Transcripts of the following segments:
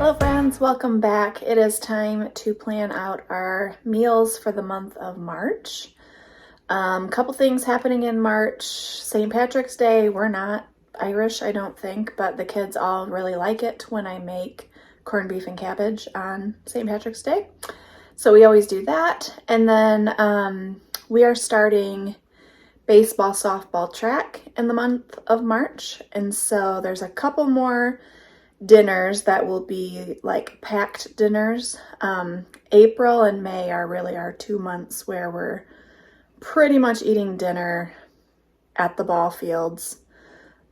Hello friends, welcome back. It is time to plan out our meals for the month of March. Couple things happening in March. St. Patrick's Day, we're not Irish, I don't think, but the kids all really like it when I make corned beef and cabbage on St. Patrick's Day. So we always do that. And then we are starting baseball, softball, track in the month of March. And so there's a couple more dinners that will be like packed dinners. April and May are really our 2 months where we're pretty much eating dinner at the ball fields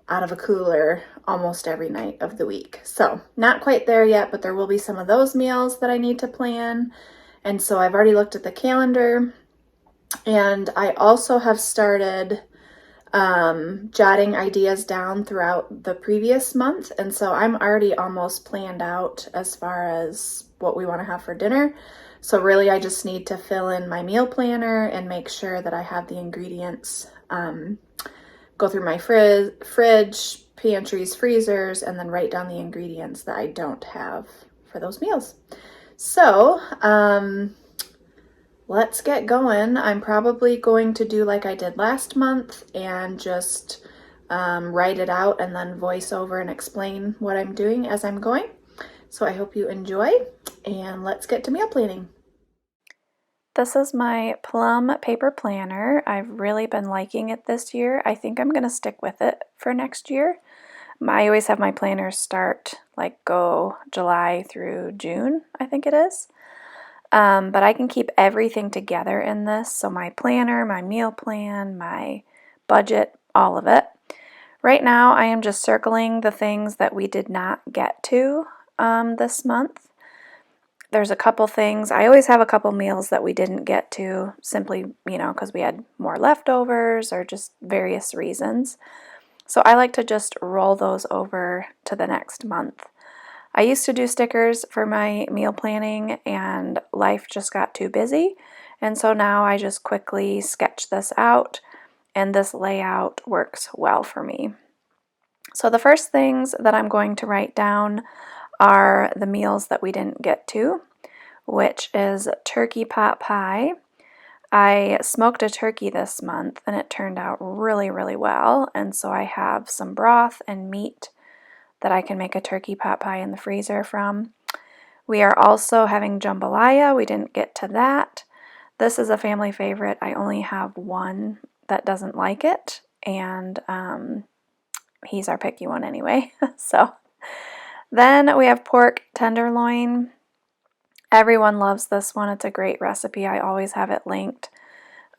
out of a cooler almost every night of the week. So not quite there yet, but there will be some of those meals that I need to plan. And so I've already looked at the calendar, and I also have started jotting ideas down throughout the previous month. And so I'm already almost planned out as far as what we want to have for dinner. So really I just need to fill in my meal planner and make sure that I have the ingredients, go through my fridge, pantries, freezers, and then write down the ingredients that I don't have for those meals. So, let's get going. I'm probably going to do like I did last month and just write it out and then voice over and explain what I'm doing as I'm going. So I hope you enjoy, and let's get to meal planning. This is my Plum paper planner. I've really been liking it this year. I think I'm going to stick with it for next year. I always have my planners start like go July through June, I think it is. But I can keep everything together in this. So my planner, my meal plan, my budget, all of it. Right now I am just circling the things that we did not get to this month. There's a couple things. I always have a couple meals that we didn't get to simply, because we had more leftovers or just various reasons. So I like to just roll those over to the next month. I used to do stickers for my meal planning, and life just got too busy, and so now I just quickly sketch this out, and this layout works well for me. So the first things that I'm going to write down are the meals that we didn't get to, which is turkey pot pie. I smoked a turkey this month, and it turned out really, really well, and so I have some broth and meat that I can make a turkey pot pie in the freezer from. We are also having jambalaya. We didn't get to that. This is a family favorite. I only have one that doesn't like it, and he's our picky one anyway. So then we have pork tenderloin. Everyone loves this one. It's a great recipe. I always have it linked.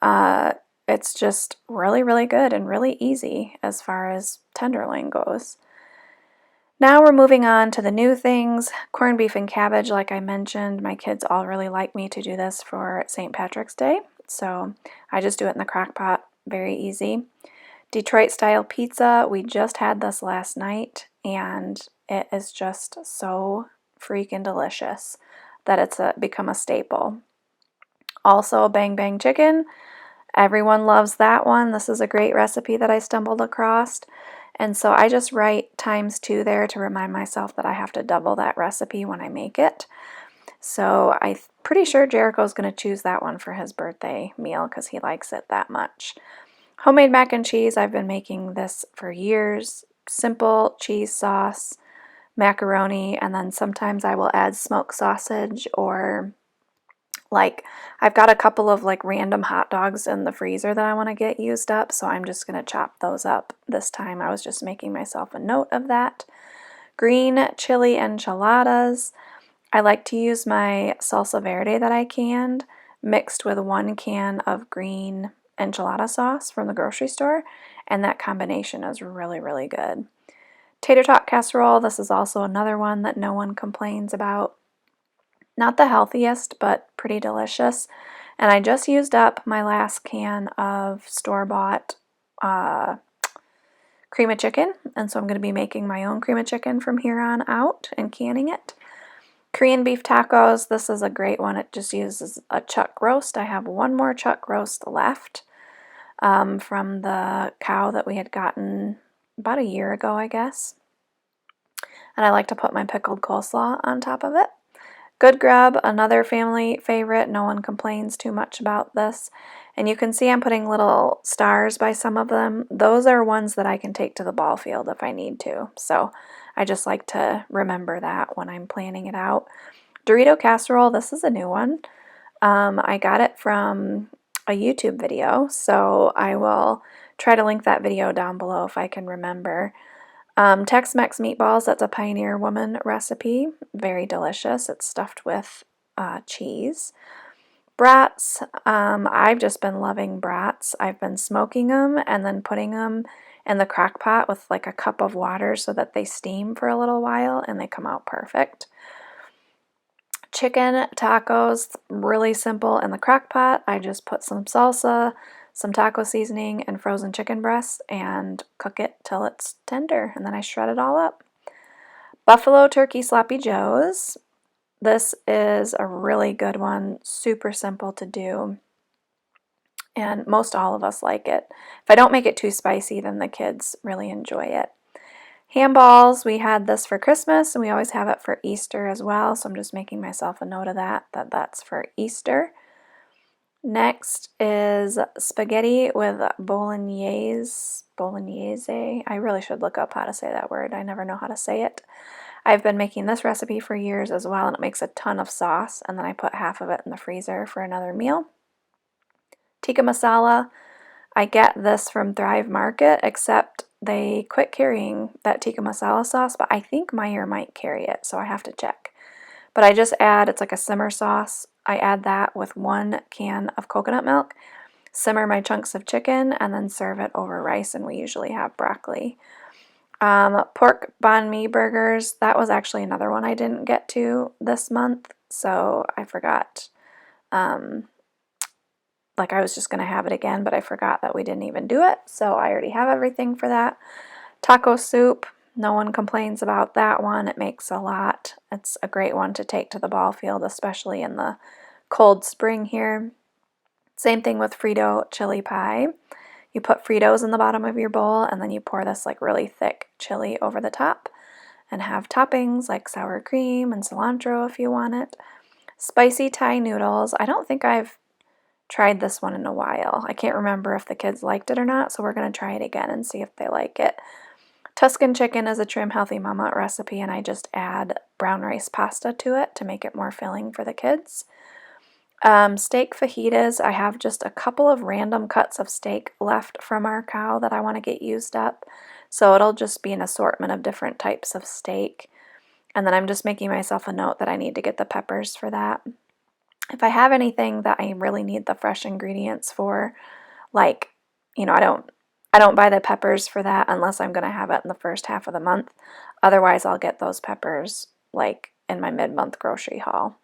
It's just really, really good and really easy as far as tenderloin goes. Now we're moving on to the new things. Corned beef and cabbage, like I mentioned, my kids all really like me to do this for St. Patrick's Day, so I just do it in the crock pot, very easy. Detroit style pizza, we just had this last night, and it is just so freaking delicious that it's become a staple. Also, bang bang chicken, everyone loves that one. This is a great recipe that I stumbled across. And so I just write ×2 there to remind myself that I have to double that recipe when I make it. So I'm pretty sure Jericho's going to choose that one for his birthday meal because he likes it that much. Homemade mac and cheese, I've been making this for years. Simple cheese sauce, macaroni, and then sometimes I will add smoked sausage, or like I've got a couple of like random hot dogs in the freezer that I want to get used up, so I'm just going to chop those up this time. I was just making myself a note of that. Green chili enchiladas. I like to use my salsa verde that I canned mixed with 1 can of green enchilada sauce from the grocery store, and that combination is really, really good. Tater tot casserole. This is also another one that no one complains about. Not the healthiest, but pretty delicious. And I just used up my last can of store-bought cream of chicken, and so I'm going to be making my own cream of chicken from here on out and canning it. Korean beef tacos, this is a great one. It just uses a chuck roast. I have one more chuck roast left from the cow that we had gotten about a year ago, I guess. and I like to put my pickled coleslaw on top of it. Good Grub, another family favorite. No one complains too much about this. And you can see I'm putting little stars by some of them. Those are ones that I can take to the ball field if I need to. So I just like to remember that when I'm planning it out. Dorito casserole, this is a new one. I got it from a YouTube video, so I will try to link that video down below if I can remember. Tex-Mex meatballs, that's a Pioneer Woman recipe. Very delicious. It's stuffed with cheese. Brats, I've just been loving brats. I've been smoking them and then putting them in the crock pot with like a cup of water so that they steam for a little while and they come out perfect. Chicken tacos, really simple in the crock pot. I just put some salsa, some taco seasoning, and frozen chicken breasts and cook it till it's tender, and then I shred it all up. Buffalo turkey sloppy joes. This is a really good one, super simple to do, and most all of us like it. If I don't make it too spicy, then the kids really enjoy it. Ham balls, we had this for Christmas, and we always have it for Easter as well, so I'm just making myself a note of that that's for Easter. Next is spaghetti with bolognese. I really should look up how to say that word. I never know how to say it. I've been making this recipe for years as well, and it makes a ton of sauce, and then I put half of it in the freezer for another meal. Tikka masala, I get this from Thrive Market, except they quit carrying that tikka masala sauce, but I think Meijer might carry it, so I have to check. But I just add, it's like a simmer sauce. I add that with 1 can of coconut milk, simmer my chunks of chicken, and then serve it over rice, and we usually have broccoli. Pork banh mi burgers, that was actually another one I didn't get to this month, so I forgot. Like I was just going to have it again, but I forgot that we didn't even do it, so I already have everything for that. Taco soup, no one complains about that one. It makes a lot. It's a great one to take to the ball field, especially in the cold spring here. Same thing with Frito chili pie. You put Fritos in the bottom of your bowl, and then you pour this like really thick chili over the top and have toppings like sour cream and cilantro if you want it. Spicy Thai noodles. I don't think I've tried this one in a while. I can't remember if the kids liked it or not, so we're going to try it again and see if they like it. Tuscan chicken is a Trim Healthy Mama recipe, and I just add brown rice pasta to it to make it more filling for the kids. Steak fajitas, I have just a couple of random cuts of steak left from our cow that I want to get used up, so it'll just be an assortment of different types of steak. And then I'm just making myself a note that I need to get the peppers for that. If I have anything that I really need the fresh ingredients for, like, I don't buy the peppers for that unless I'm going to have it in the first half of the month. Otherwise, I'll get those peppers like in my mid-month grocery haul.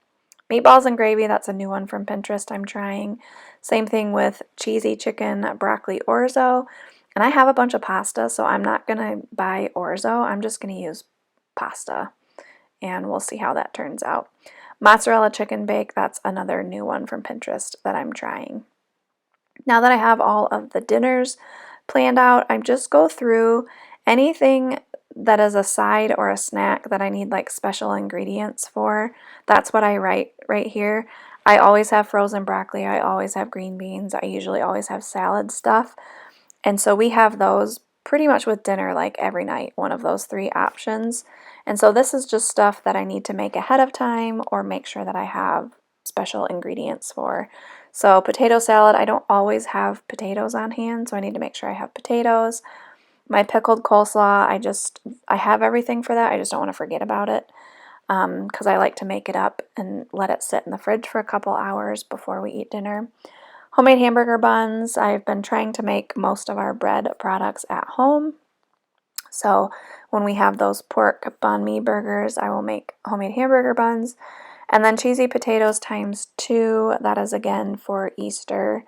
Meatballs and gravy, that's a new one from Pinterest I'm trying. Same thing with cheesy chicken broccoli orzo. And I have a bunch of pasta, so I'm not going to buy orzo. I'm just going to use pasta, and we'll see how that turns out. Mozzarella chicken bake, that's another new one from Pinterest that I'm trying. Now that I have all of the dinners planned out, I just go through anything that is a side or a snack that I need like special ingredients for. That's what I write right here. I always have frozen broccoli. I always have green beans. I usually always have salad stuff. And so we have those pretty much with dinner like every night, one of those 3 options. And so this is just stuff that I need to make ahead of time or make sure that I have special ingredients for. So potato salad, I don't always have potatoes on hand, so I need to make sure I have potatoes. My pickled coleslaw, I have everything for that. I just don't want to forget about it because I like to make it up and let it sit in the fridge for a couple hours before we eat dinner. Homemade hamburger buns. I've been trying to make most of our bread products at home. So when we have those pork banh mi burgers, I will make homemade hamburger buns. And then cheesy potatoes times 2. That is again for Easter.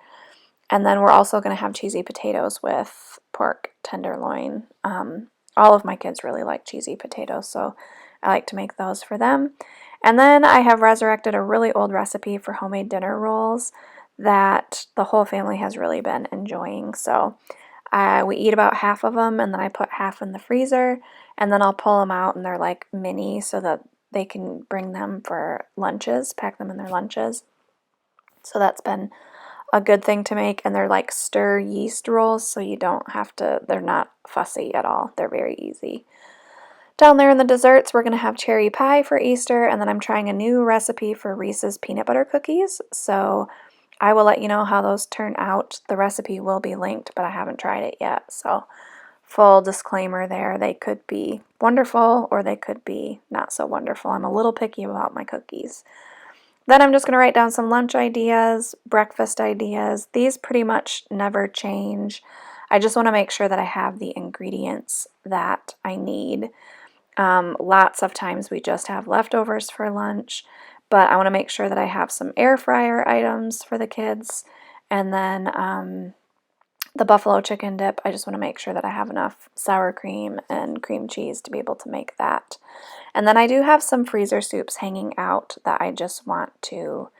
And then we're also going to have cheesy potatoes with pork tenderloin. All of my kids really like cheesy potatoes, so I like to make those for them. And then I have resurrected a really old recipe for homemade dinner rolls that the whole family has really been enjoying. So We eat about half of them, and then I put half in the freezer, and then I'll pull them out, and they're like mini so that they can bring them for lunches, pack them in their lunches. So that's been a good thing to make, and they're like stir yeast rolls, so you don't have to, they're not fussy at all. They're very easy. Down there in the desserts, we're going to have cherry pie for Easter, and then I'm trying a new recipe for Reese's peanut butter cookies, so I will let you know how those turn out. The recipe will be linked, but I haven't tried it yet, so full disclaimer there, they could be wonderful or they could be not so wonderful. I'm a little picky about my cookies. Then I'm just going to write down some lunch ideas, breakfast ideas. These pretty much never change. I just want to make sure that I have the ingredients that I need. Lots of times we just have leftovers for lunch, but I want to make sure that I have some air fryer items for the kids. And then the buffalo chicken dip, I just want to make sure that I have enough sour cream and cream cheese to be able to make that. And then I do have some freezer soups hanging out that I just want to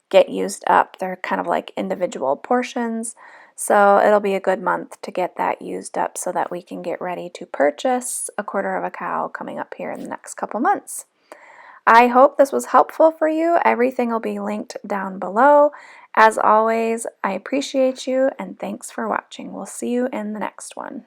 get used up. They're kind of like individual portions, so it'll be a good month to get that used up so that we can get ready to purchase a quarter of a cow coming up here in the next couple months. I hope this was helpful for you. Everything will be linked down below. As always, I appreciate you and thanks for watching. We'll see you in the next one.